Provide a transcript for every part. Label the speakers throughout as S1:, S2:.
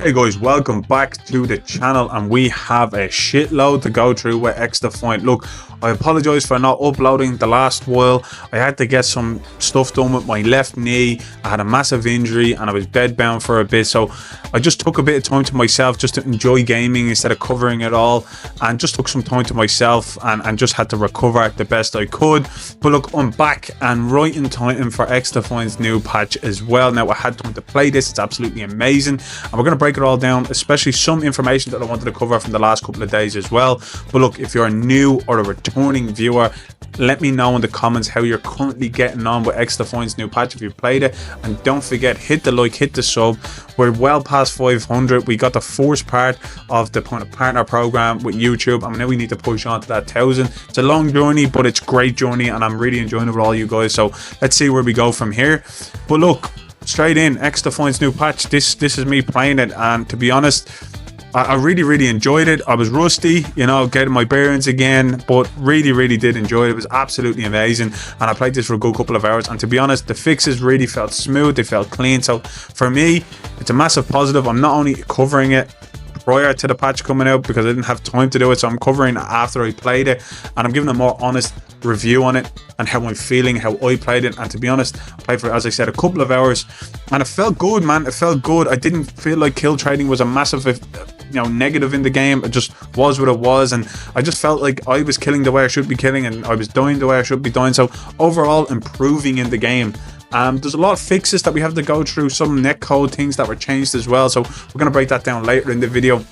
S1: Hey guys, welcome back to the channel, and we have a shitload to go through with XDefiant. Look, I apologize for not uploading the last while. I had to get some stuff done with my left knee. I had a massive injury and I was bedbound for a bit, so I just took a bit of time to myself just to enjoy gaming instead of covering it all, and just took some time to myself and just had to recover the best I could. But look, I'm back and right in time for XDefiant's new patch as well. Now I had time to play this. It's absolutely amazing, and we're going to break it all down, especially some information that I wanted to cover from the last couple of days as well. But look, if you're new or a returning viewer, let me know in the comments how you're currently getting on with XDefiant's new patch if you've played it, and don't forget, hit the like, hit the sub. We're well past 500. We got the first part of the partner program with YouTube, and now we need to push on to that 1,000. It's a long journey, but it's a great journey, and I'm really enjoying it with all you guys. So let's see where we go from here. But look, straight in, XDefiant's new patch. This is me playing it, and to be honest, I really enjoyed it. I was rusty, you know, getting my bearings again, but really did enjoy it. It was absolutely amazing, and I played this for a good couple of hours, and to be honest, the fixes really felt smooth, they felt clean. So for me, it's a massive positive. I'm not only covering it prior to the patch coming out because I didn't have time to do it, so I'm covering it after I played it, and I'm giving a more honest review on it and how I'm feeling, how I played it. And to be honest, I played for, as I said, a couple of hours, and it felt good, man. It felt good. I didn't feel like kill trading was a massive negative in the game. It just was what it was, and I just felt like I was killing the way I should be killing, and I was dying the way I should be dying. So overall, improving in the game. There's a lot of fixes that we have to go through, some netcode things that were changed as well, so we're going to break that down later in the video.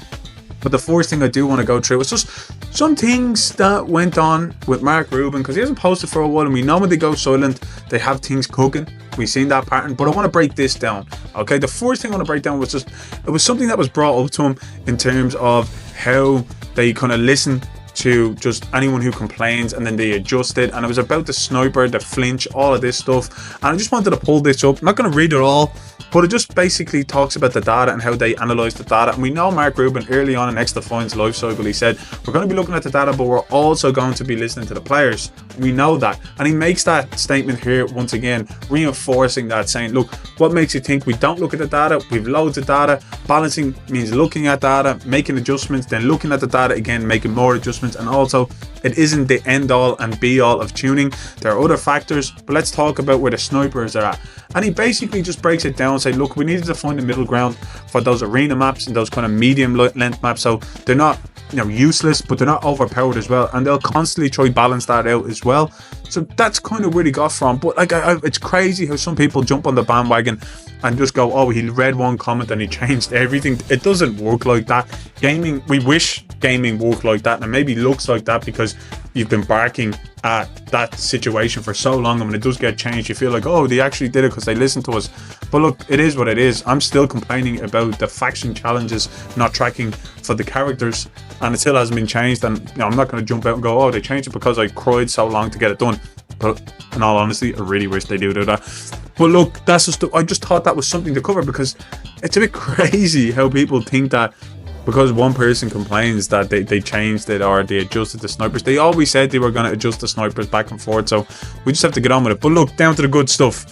S1: But the first thing I do want to go through is just some things that went on with Mark Rubin, because he hasn't posted for a while, and we know when they go silent, they have things cooking. We've seen that pattern, but I want to break this down. Okay, the first thing I want to break down was just, it was something that was brought up to him in terms of how they kind of listen to just anyone who complains, and then they adjust it, and it was about the sniper, the flinch, all of this stuff. And I just wanted to pull this up. I'm not going to read it all, but it just basically talks about the data and how they analyze the data. And we know Mark Rubin early on in XDefiant's life cycle, he said, we're going to be looking at the data, but we're also going to be listening to the players. We know that, and he makes that statement here once again, reinforcing that, saying, look, what makes you think we don't look at the data? We've loads of data. Balancing means looking at data, making adjustments, then looking at the data again, making more adjustments. And also, it isn't the end all and be all of tuning. There are other factors, but let's talk about where the snipers are at. And he basically just breaks it down and say, look, we needed to find the middle ground for those arena maps and those kind of medium length maps, so they're not, you know, useless, but they're not overpowered as well, and they'll constantly try balance that out as well. So that's kind of where he got from. But like, it's crazy how some people jump on the bandwagon and just go, oh, he read one comment and he changed everything. It doesn't work like that. Gaming, we wish gaming worked like that, and it maybe looks like that because you've been barking at that situation for so long, and when it does get changed, you feel like, oh, they actually did it because they listened to us. But look, it is what it is. I'm still complaining about the faction challenges not tracking for the characters, and it still hasn't been changed. And you know, I'm not going to jump out and go, oh, they changed it because I cried so long to get it done. But in all honesty, I really wish they do that. But look, that's just, I just thought that was something to cover, because it's a bit crazy how people think that because one person complains that they changed it or they adjusted the snipers. They always said they were going to adjust the snipers back and forth, so we just have to get on with it. But look, down to the good stuff.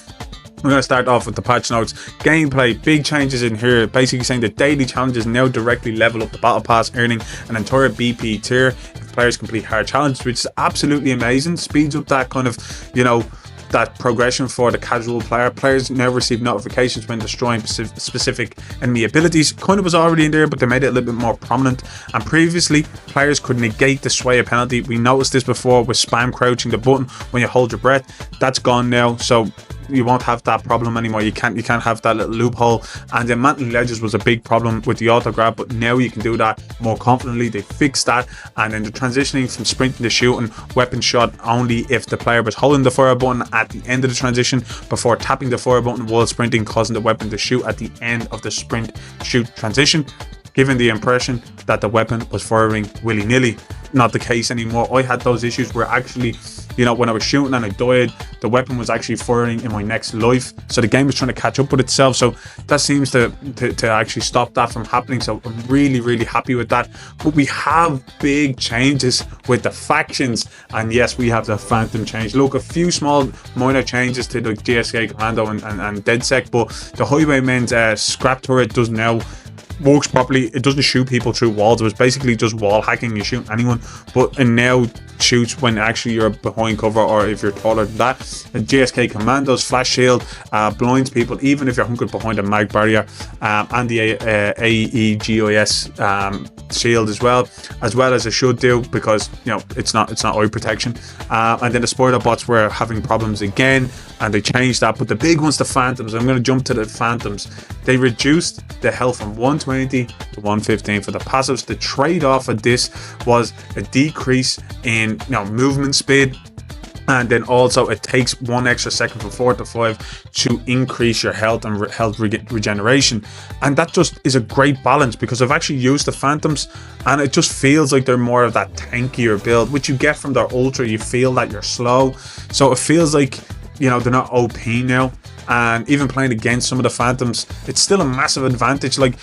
S1: We're going to start off with the patch notes. Gameplay, big changes in here, basically saying that daily challenges now directly level up the battle pass, earning an entire BP tier if players complete hard challenges, which is absolutely amazing. Speeds up that kind of, you know, that progression for the casual player. Players now receive notifications when destroying specific enemy abilities. Kind of was already in there, but they made it a little bit more prominent. And previously, players could negate the sway penalty. We noticed this before with spam crouching the button when you hold your breath. That's gone now, so you won't have that problem anymore. You can't have that little loophole. And the mantling ledges was a big problem with the auto grab, but now you can do that more confidently. They fixed that. And then the transitioning from sprinting to shooting, weapon shot only if the player was holding the fire button at the end of the transition before tapping the fire button while sprinting, causing the weapon to shoot at the end of the sprint shoot transition, giving the impression that the weapon was firing willy-nilly. Not the case anymore. I had those issues where actually, you know, when I was shooting and I died, the weapon was actually firing in my next life, so the game was trying to catch up with itself. So that seems to actually stop that from happening, so I'm really happy with that. But we have big changes with the factions, and yes, we have the Phantom change. Look, a few small minor changes to the GSK Commando and DedSec, but the Highwayman's scrap turret does now works properly. It doesn't shoot people through walls. It was basically just wall hacking. You shoot anyone, but it now shoots when actually you're behind cover or if you're taller than that. The GSK Commandos Flash Shield blinds people even if you're hunkered behind a mag barrier, and the AEGIS shield as well as it should do, because you know it's not eye protection. And then the spoiler bots were having problems again, and they changed that. But the big ones, the Phantoms, I'm going to jump to the Phantoms. They reduced the health from 120 to 115 for the passives. The trade-off of this was a decrease in movement speed, and then also it takes 1 extra second from 4 to 5 to increase your health and health regeneration. And that just is a great balance, because I've actually used the Phantoms and it just feels like they're more of that tankier build, which you get from their Ultra. You feel that you're slow, so it feels like they're not OP now. And even playing against some of the Phantoms, it's still a massive advantage. Like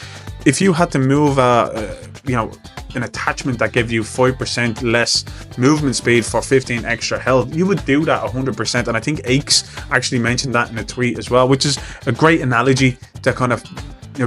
S1: if you had to move an attachment that gave you 5% less movement speed for 15 extra health, you would do that 100%. And I think Aches actually mentioned that in a tweet as well, which is a great analogy to kind of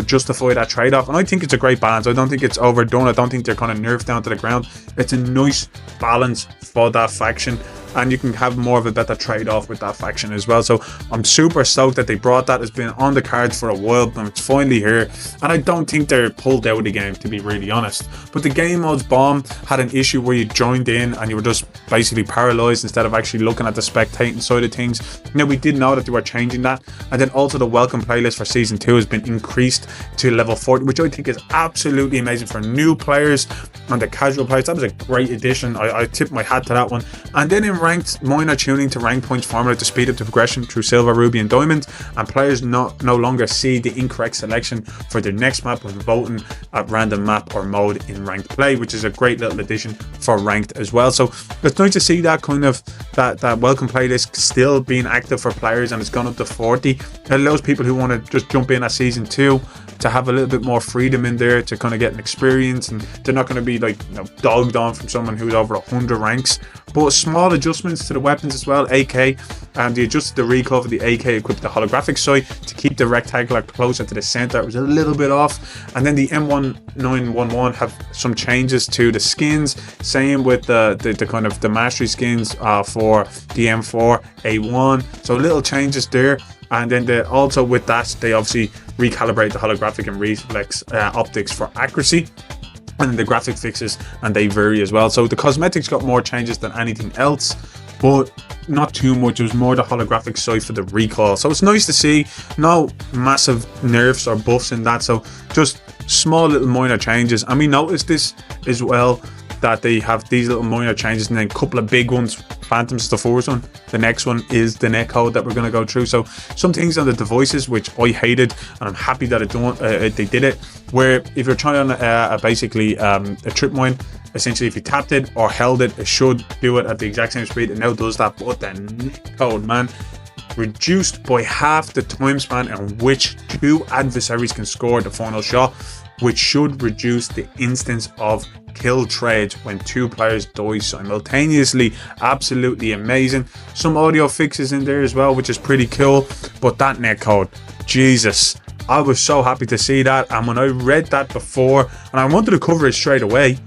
S1: justify that trade-off. And I think it's a great balance. I don't think it's overdone. I don't think they're kind of nerfed down to the ground. It's a nice balance for that faction, and you can have more of a better trade-off with that faction as well. So I'm super stoked that they brought that. It's been on the cards for a while, but it's finally here, and I don't think they're pulled out of the game, to be really honest. But the game modes bomb had an issue where you joined in and you were just basically paralyzed instead of actually looking at the spectating side of things. We did know that they were changing that. And then also the welcome playlist for season 2 has been increased to level 40, which I think is absolutely amazing for new players and the casual players. That was a great addition. I tip my hat to that one. And then in ranked, minor tuning to rank points formula to speed up the progression through silver, ruby and diamond, and players no longer see the incorrect selection for their next map when voting at random map or mode in ranked play, which is a great little addition for ranked as well. So it's nice to see that kind of that welcome playlist still being active for players, and it's gone up to 40. It allows people who want to just jump in at season 2 to have a little bit more freedom in there to kind of get an experience, and they're not going to be like dogged on from someone who's over 100 ranks. But small adjustments to the weapons as well. AK, they adjusted the recoil for the AK equipped the holographic sight to keep the rectangular closer to the center. It was a little bit off. And then the M1911 have some changes to the skins. Same with the kind of the mastery skins for the M4A1. So little changes there. And then also with that, they obviously recalibrate the holographic and reflex optics for accuracy. And then the graphic fixes, and they vary as well. So the cosmetics got more changes than anything else, but not too much. It was more the holographic side for the recoil. So it's nice to see. No massive nerfs or buffs in that. So just small little minor changes. And we noticed this as well, that they have these little minor changes and then a couple of big ones. Phantoms is the first one. The next one is the netcode that we're going to go through. So some things on the devices which I hated, and I'm happy that they did it, where if you're trying on basically a tripwire, essentially if you tapped it or held it, it should do it at the exact same speed. It now does that, but the netcode, man, reduced by half the time span in which two adversaries can score the final shot, which should reduce the instance of kill trades when two players die simultaneously. Absolutely amazing. Some audio fixes in there as well, which is pretty cool. But that netcode, Jesus, I was so happy to see that. And when I read that before, and I wanted to cover it straight away,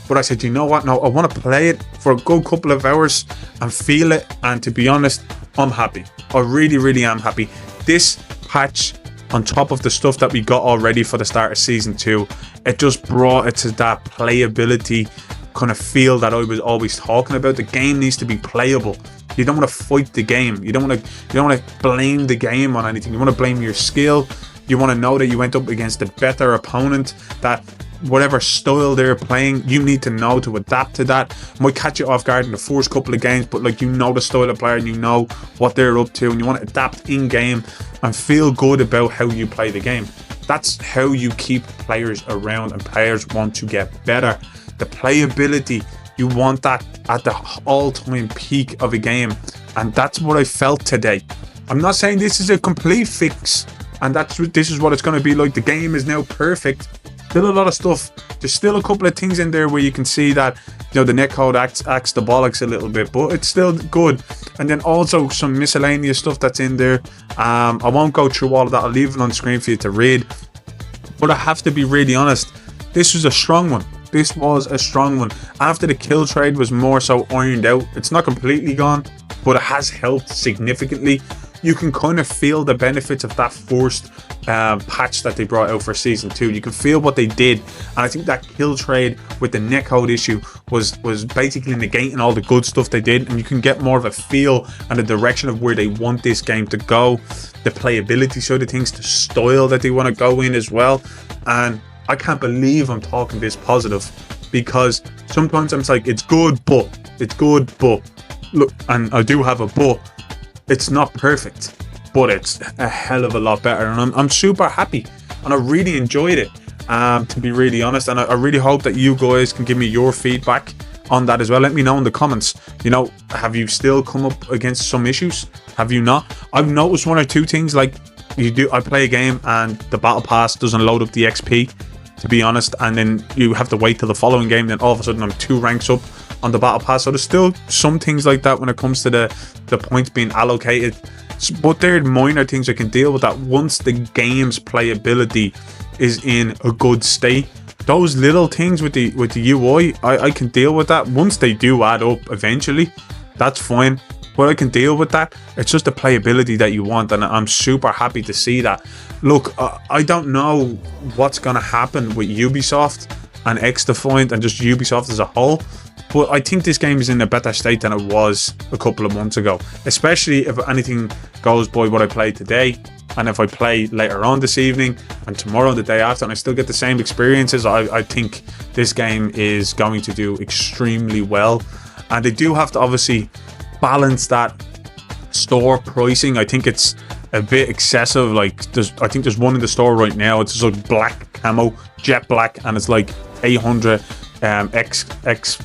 S1: but I said, you know what, no, I want to play it for a good couple of hours and feel it. And to be honest, I'm happy. I really am happy. This patch, on top of the stuff that we got already for the start of season 2, it just brought it to that playability kind of feel that I was always talking about. The game needs to be playable. You don't want to fight the game. You don't want to blame the game on anything. You want to blame your skill. You want to know that you went up against a better opponent, that whatever style they're playing, you need to know to adapt to that. Might catch you off guard in the first couple of games, but like, you know the style of player and you know what they're up to, and you want to adapt in game and feel good about how you play the game. That's how you keep players around, and players want to get better. The playability, you want that at the all-time peak of a game, and that's what I felt today. I'm not saying this is a complete fix, and this is what it's going to be like. The game is now perfect. Still a lot of stuff. There's still a couple of things in there where you can see that, you know, the netcode acts the bollocks a little bit, but it's still good. And then also some miscellaneous stuff that's in there. I won't go through all of that. I'll leave it on screen for you to read. But I have to be really honest, this was a strong one. This was a strong one. After the kill trade was more so ironed out, it's not completely gone, but it has helped significantly. You can kind of feel the benefits of that first patch that they brought out for Season 2. You can feel what they did, and I think that kill trade with the netcode issue was basically negating all the good stuff they did, and you can get more of a feel and the direction of where they want this game to go, the playability side of things, the style that they want to go in as well. And I can't believe I'm talking this positive, because sometimes I'm like, it's good, but look, and I do have a but. It's not perfect, but it's a hell of a lot better, and I'm super happy, and I really enjoyed it, to be really honest. And I really hope that you guys can give me your feedback on that as well. Let me know in the comments. You know, have you still come up against some issues? Have you not? I've noticed one or two things, like I play a game and the battle pass doesn't load up the XP, to be honest, and then you have to wait till the following game, then all of a sudden I'm 2 ranks up on the battle pass. So there's still some things like that when it comes to the points being allocated, but they're minor things I can deal with. That once the game's playability is in a good state, those little things with the UI, I can deal with that. Once they do add up eventually, that's fine, but I can deal with that. It's just the playability that you want, and I'm super happy to see that. Look, I don't know what's gonna happen with Ubisoft and XDefiant and just Ubisoft as a whole, but I think this game is in a better state than it was a couple of months ago, especially if anything goes by what I played today, and if I play later on this evening and tomorrow and the day after and I still get the same experiences. I think this game is going to do extremely well, and they do have to obviously balance that store pricing. I think it's a bit excessive. Like I think there's one in the store right now, it's just like black camo, jet black, and it's like 800 X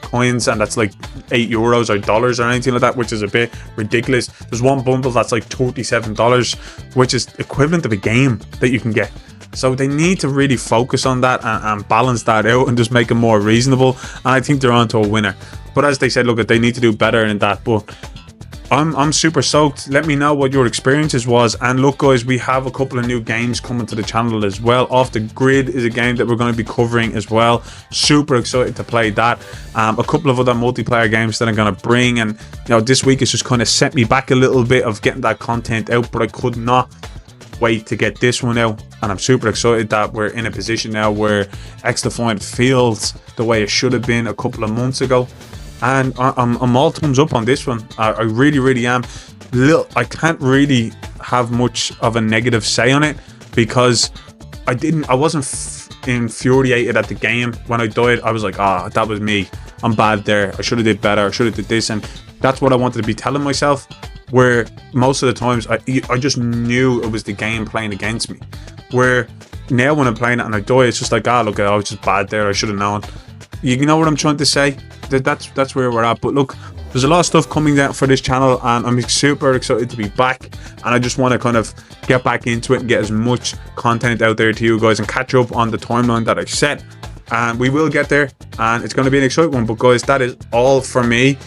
S1: coins, and that's like €8 or dollars or anything like that, which is a bit ridiculous. There's one bundle that's like $37, which is equivalent of a game that you can get. So they need to really focus on that and balance that out and just make it more reasonable, and I think they're on to a winner. But as they said, look, they need to do better in that. But I'm super stoked. Let me know what your experiences was. And look guys, we have a couple of new games coming to the channel as well. Off the Grid is a game that we're going to be covering as well. Super excited to play that. A couple of other multiplayer games that I'm going to bring, and you know, this week has just kind of set me back a little bit of getting that content out, but I could not wait to get this one out, and I'm super excited that we're in a position now where XDefiant feels the way it should have been a couple of months ago. And I'm all thumbs up on this one. I really am. I can't really have much of a negative say on it, because I wasn't infuriated at the game when I died. I was like, that was me, I'm bad there, I should have did better, I should have did this, and that's what I wanted to be telling myself. Where most of the times I just knew it was the game playing against me. Where now when I'm playing it and I die, it's just like, look, I was just bad there, I should have known. You know what I'm trying to say? That's where we're at. But look, there's a lot of stuff coming down for this channel, and I'm super excited to be back, and I just want to kind of get back into it and get as much content out there to you guys and catch up on the timeline that I set. And we will get there, and it's going to be an exciting one. But guys, that is all for me,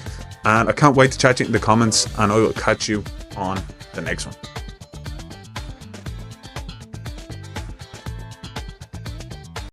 S1: and I can't wait to chat to you in the comments, and I will catch you on the next one.